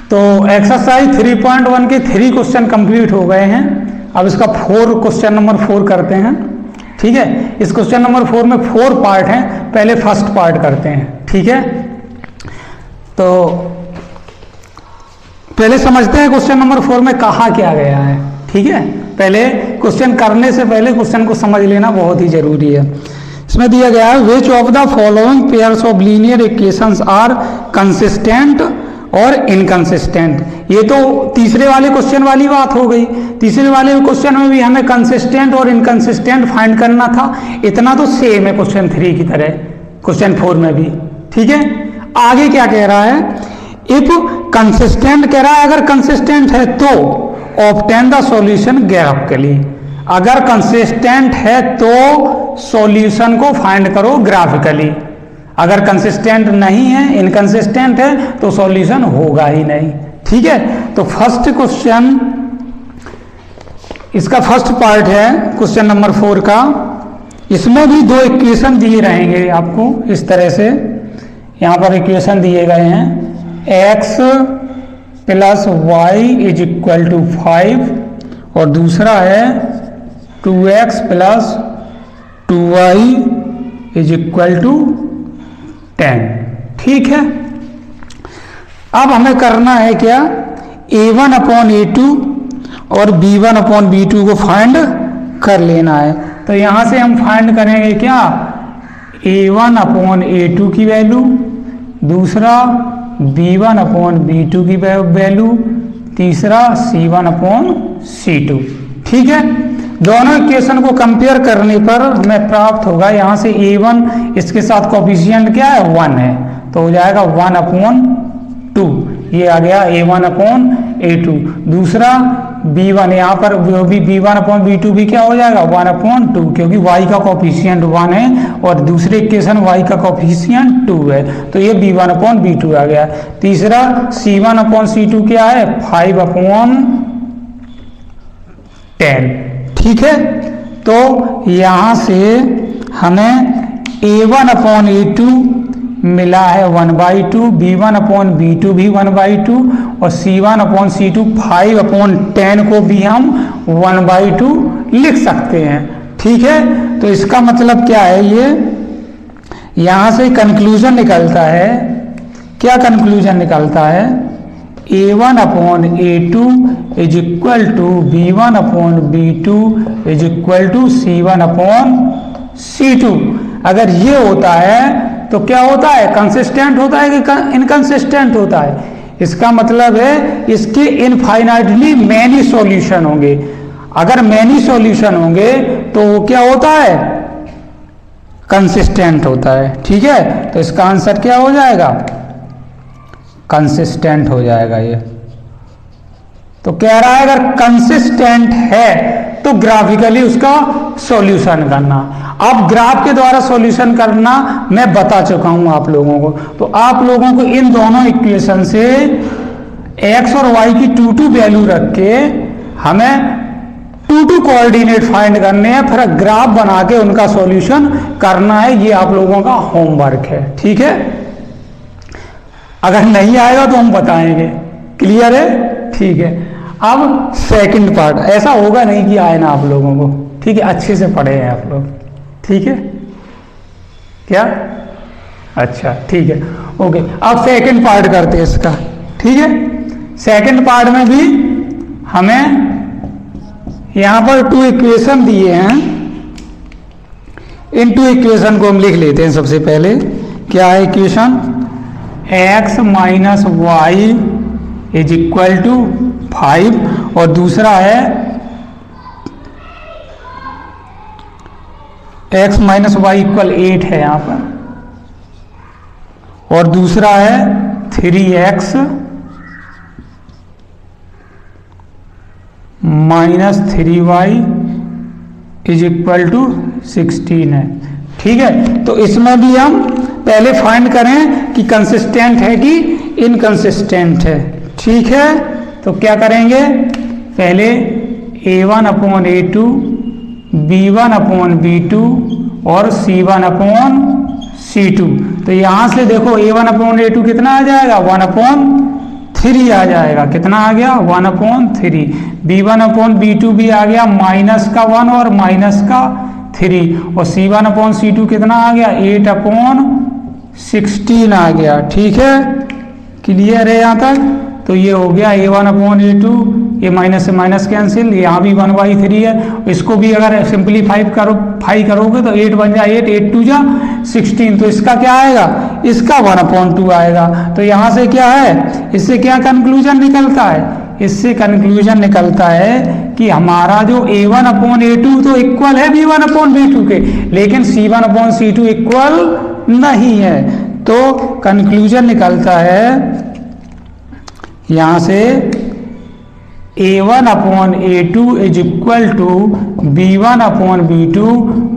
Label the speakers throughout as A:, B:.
A: तो एक्सरसाइज 3.1 के 3 question complete हो गए हैं। अब इसका क्वेश्चन नंबर 4 करते हैं। ठीक है, इस क्वेश्चन नंबर 4 में 4 पार्ट हैं। पहले फर्स्ट पार्ट करते हैं। ठीक है, तो पहले समझते हैं क्वेश्चन नंबर 4 में कहा क्या गया है। ठीक है, पहले क्वेश्चन करने से पहले क्वेश्चन को समझ लेना बहुत ही जरूरी है। इसमें दिया गया है which of the following pairs of linear equations are consistent और इनकंसिस्टेंट। ये तो तीसरे वाले क्वेश्चन वाली बात हो गई। तीसरे वाले क्वेश्चन में भी हमें कंसिस्टेंट और इनकंसिस्टेंट फाइंड करना था। इतना तो सेम है क्वेश्चन 3 की तरह, क्वेश्चन 4 में भी। ठीक है, आगे क्या कह रहा है, इफ कंसिस्टेंट कह रहा है, अगर कंसिस्टेंट है तो ऑब्टेन द सॉल्यूशन ग्राफिकली। अगर कंसिस्टेंट है तो सॉल्यूशन को फाइंड करो ग्राफिकली। अगर कंसिस्टेंट नहीं है, इनकंसिस्टेंट है, तो सॉल्यूशन होगा ही नहीं। ठीक है, तो फर्स्ट क्वेश्चन, इसका फर्स्ट पार्ट है क्वेश्चन नंबर 4 का। इसमें भी 2 इक्वेशन दिए रहेंगे आपको इस तरह से। यहां पर इक्वेशन दिए गए हैं x + y = 5 और दूसरा है 2x + 2y = 10। ठीक है, अब हमें करना है क्या, a1/a2 और b1/b2 को फाइंड कर लेना है। तो यहां से हम फाइंड करेंगे क्या, a1/a2 की वैल्यू, दूसरा b1/b2 की वैल्यू, तीसरा c1/c2। ठीक है, दोनों इक्वेशन को कंपेयर करने पर हमें प्राप्त होगा, यहाँ से a1 इसके साथ कोफिशिएंट क्या है, 1 है, तो हो जाएगा 1/2। ये आ गया a1/a2। दूसरा b1, यहाँ पर भी b1/b2 भी क्या हो जाएगा, 1/2, क्योंकि y का कोफिशिएंट 1 है और दूसरे इक्वेशन y का कोफिशिएंट 2 है, तो ये b1/b2 आ गया। तीसरा c1/c2 क्या है, 5/10। ठीक है, तो यहां से हमें a1/a2 मिला है 1/2, b1/b2 भी 1/2 और c1/c2 5/10 को भी हम 1/2 लिख सकते हैं। ठीक है, तो इसका मतलब क्या है, ये यहां से कंक्लूजन निकलता है। क्या कंक्लूजन निकलता है, a1/a2 = b1/b2 = c1/c2। अगर ये होता है तो क्या होता है, कंसिस्टेंट होता है कि इनकंसिस्टेंट होता है। इसका मतलब है इसके इनफाइनाइटली मैनी सॉल्यूशन होंगे। अगर मैनी सॉल्यूशन होंगे तो वो क्या होता है, कंसिस्टेंट होता है। ठीक है, तो इसका आंसर क्या हो जाएगा, कंसिस्टेंट हो जाएगा। ये तो कह रहा है अगर कंसिस्टेंट है तो ग्राफिकली उसका सॉल्यूशन करना। अब ग्राफ के द्वारा सॉल्यूशन करना मैं बता चुका हूं आप लोगों को, तो आप लोगों को इन दोनों इक्वेशन से x और y की 2 वैल्यू रख के हमें 2 कोऑर्डिनेट फाइंड करने हैं, फिर ग्राफ बना के उनका सॉल्यूशन करना है। ये आप लोगों का होमवर्क है। ठीक है, अगर नहीं आएगा तो हम बताएंगे। क्लियर है? ठीक है, अब सेकंड पार्ट, ऐसा होगा नहीं कि आए ना आप लोगों को। ठीक है, अच्छे से पढ़े हैं आप लोग। ठीक है, क्या, अच्छा ठीक है, ओके। अब सेकंड पार्ट करते हैं इसका। ठीक है, सेकंड पार्ट में भी हमें यहां पर 2 इक्वेशन दिए हैं। इन 2 इक्वेशन को हम लिख लेते हैं। सबसे पहले क्या है इक्वेशन, x - y = 5 और दूसरा है x - y = 8 है यहाँ पर, और दूसरा है 3x - 3y = 16 है। ठीक है, तो इसमें भी हम पहले फाइंड करें कि कंसिस्टेंट है कि इनकंसिस्टेंट है। ठीक है, तो क्या करेंगे, पहले a1/a2, b1/b2 और c1/c2। तो यहां से देखो a1/a2 कितना आ जाएगा, 1/3 3 आ जाएगा। कितना आ गया? 1/3। B1/B2 भी आ गया -1 और -3, और C1/C2 कितना आ गया? 8/16 आ गया। ठीक है, क्लियर है यहाँ तक? तो ये हो गया A1/A2, ये माइनस से माइनस कैंसिल, यहाँ भी 1/3 है। इसको भी अगर सिंप्लीफाई करोगे तो 8 बन जाए 8, 8 2 जा 16, तो इसका क्या आएगा? इसका 1/2 आएगा। तो यहाँ से क्या है, इससे क्या कंक्लूजन निकलता है? इससे कंक्लूजन निकलता है कि हमारा जो A1/A2 तो इक्वल है B1/B2 के, लेकिन C1/C2 इक्वल नहीं है। तो कंक्लूजन निकलता है यहाँ से A1/A2 is equal to B1/B2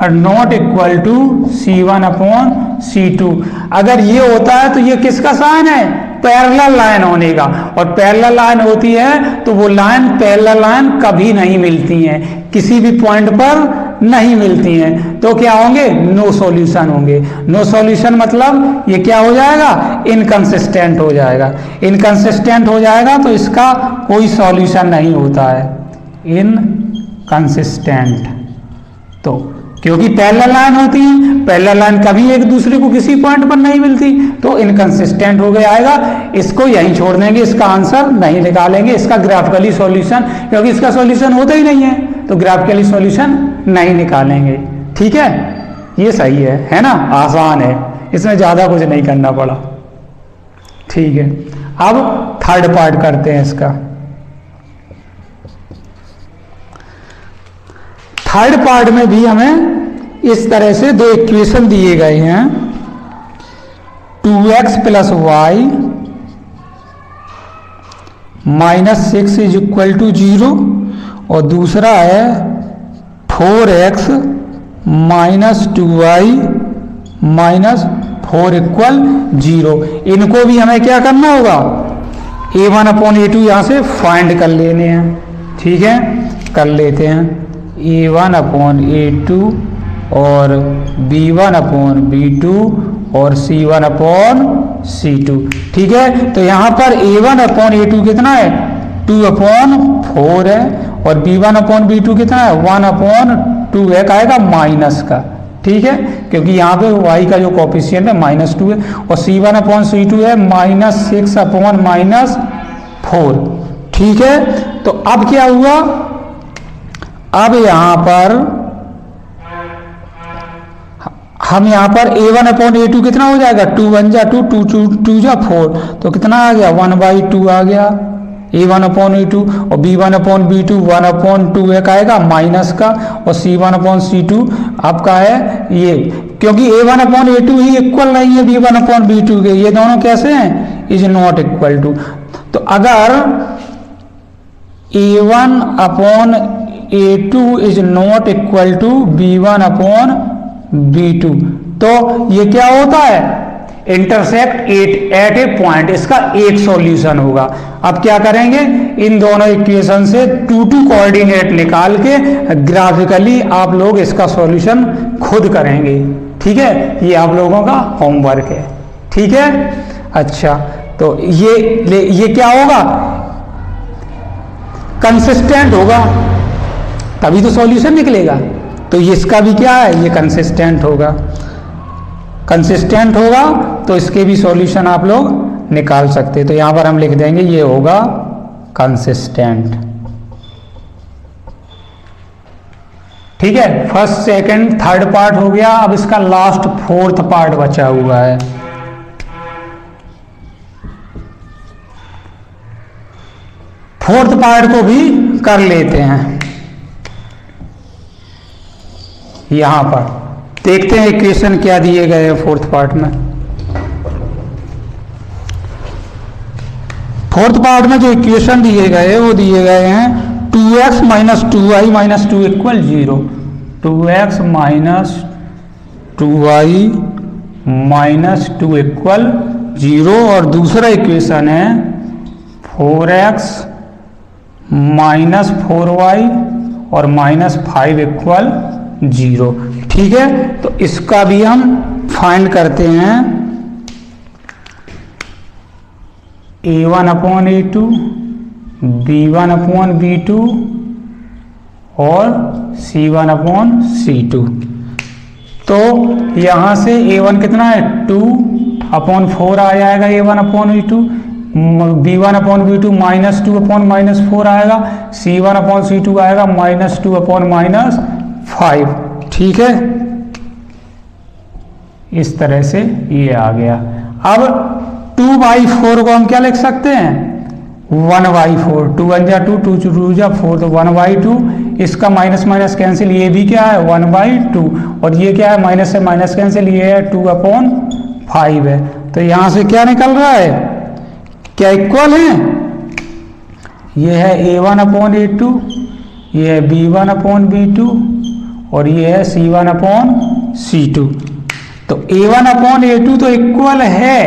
A: और नॉट इक्वल टू C1/C2। अगर ये होता है तो ये किसका साइन है? पैरेलल लाइन होने का, और पैरेलल लाइन होती है तो वो लाइन पैरेलल लाइन कभी नहीं मिलती हैं, किसी भी पॉइंट पर नहीं मिलती हैं। तो क्या होंगे? नो सॉल्यूशन होंगे। नो सॉल्यूशन मतलब ये क्या हो जाएगा? इनकंसिस्टेंट हो जाएगा। इनकंसिस्टेंट हो जाएगा तो इसका कोई सॉल्यूशन नहीं होता है, इनकंसिस्टेंट। तो क्योंकि पैरेलल लाइन होती है, पैरेलल लाइन कभी एक दूसरे को किसी पॉइंट पर नहीं मिलती, तो इनकंसिस्टेंट हो गया आएगा। इसको यहीं छोड़ देंगे, इसका आंसर नहीं निकालेंगे, इसका ग्राफिकली सॉल्यूशन, क्योंकि इसका सॉल्यूशन होता ही नहीं है, तो ग्राफिकली सॉल्यूशन नहीं निकालेंगे। ठीक है, ये सही है ना? आसान है, इसमें ज्यादा कुछ नहीं करना पड़ा। ठीक है, अब थर्ड पार्ट करते हैं इसका। थर्ड पार्ट में भी हमें इस तरह से दो इक्वेशन दिए गए हैं, 2x + y - 6 = 0, और दूसरा है 4x - 2y - 4 = 0। इनको भी हमें क्या करना होगा? A1/A2 यहाँ से फाइंड कर लेने हैं। ठीक है, कर लेते हैं। A1/A2 और B1/B2 और C1/C2। ठीक है, तो यहाँ पर A1/A2 कितना है? 2/4 है, और B1/B2 कितना है? 1/2 है, आएगा माइनस का। ठीक है, क्योंकि यहाँ पे y का जो कोफिशिएंट है -2 है, और C1/C2 है -6/4। ठीक है, तो अब क्या हुआ? अब यहाँ पर हम यहाँ पर A1/A2 कितना हो जाएगा? 2 × 1 = 2, 2 × 2 = 4, तो कितना आ गया? 1/2 आ गया A1/A2, और B1/B2 1/2 है, आएगा माइनस का, और C1/C2 आपका है ये, क्योंकि A1/A2 ही इक्वल नहीं है B1/B2 के, ये दोनों कैसे हैं? Is not equal to. तो अगर A1/A2 is not equal to B1/B2, तो ये क्या होता है? इंटरसेक्ट एट ए पॉइंट, इसका एक सॉल्यूशन होगा। अब क्या करेंगे? इन दोनों इक्वेशन से 2 कोऑर्डिनेट निकाल के ग्राफिकली आप लोग इसका सॉल्यूशन खुद करेंगे। ठीक है, ये आप लोगों का होमवर्क है। ठीक है, अच्छा, तो ये क्या होगा? कंसिस्टेंट होगा, तभी तो सॉल्यूशन निकलेगा। तो इसका भी क्या है? ये कंसिस्टेंट होगा। कंसिस्टेंट होगा तो इसके भी सॉल्यूशन आप लोग निकाल सकते हैं। तो यहां पर हम लिख देंगे ये होगा कंसिस्टेंट। ठीक है, फर्स्ट, सेकंड, थर्ड पार्ट हो गया। अब इसका लास्ट फोर्थ पार्ट बचा हुआ है। फोर्थ पार्ट को भी कर लेते हैं। यहां पर देखते हैं इक्वेशन क्या दिए गए हैं फोर्थ पार्ट में। फोर्थ पार्ट में जो इक्वेशन दिए गए वो दिए गए हैं 2x - 2y - 2 = 0, 2x - 2y - 2 = 0, और दूसरा इक्वेशन है 4x - 4y और -5 = 0। ठीक है, तो इसका भी हम फाइंड करते हैं। A1 upon A2, B1 upon B2 और C1 अपॉन C2। तो यहां से A1 कितना है 2/4 आ जाएगा A1 upon B2, B1 upon B2 -2 upon -4 आएगा, C1 अपॉन C2 आएगा -2 अपॉन -5। ठीक है, इस तरह से ये आ गया। अब 2/4 को हम क्या लिख सकते हैं 1/4, 2 1 जा 2, 2 2 जा 4, तो 1/2। इसका माइनस माइनस कैंसिल, ये भी क्या है 1/2, और ये क्या है माइनस से माइनस कैंसिल, ये है 2/5 है। तो यहां से क्या निकल रहा है, क्या इक्वल है, ये है A1 अपॉन A2, ये है B1 अपॉन B2 और ये है C1 अपॉन C2। तो A1 अपॉन A2 तो इक्वल है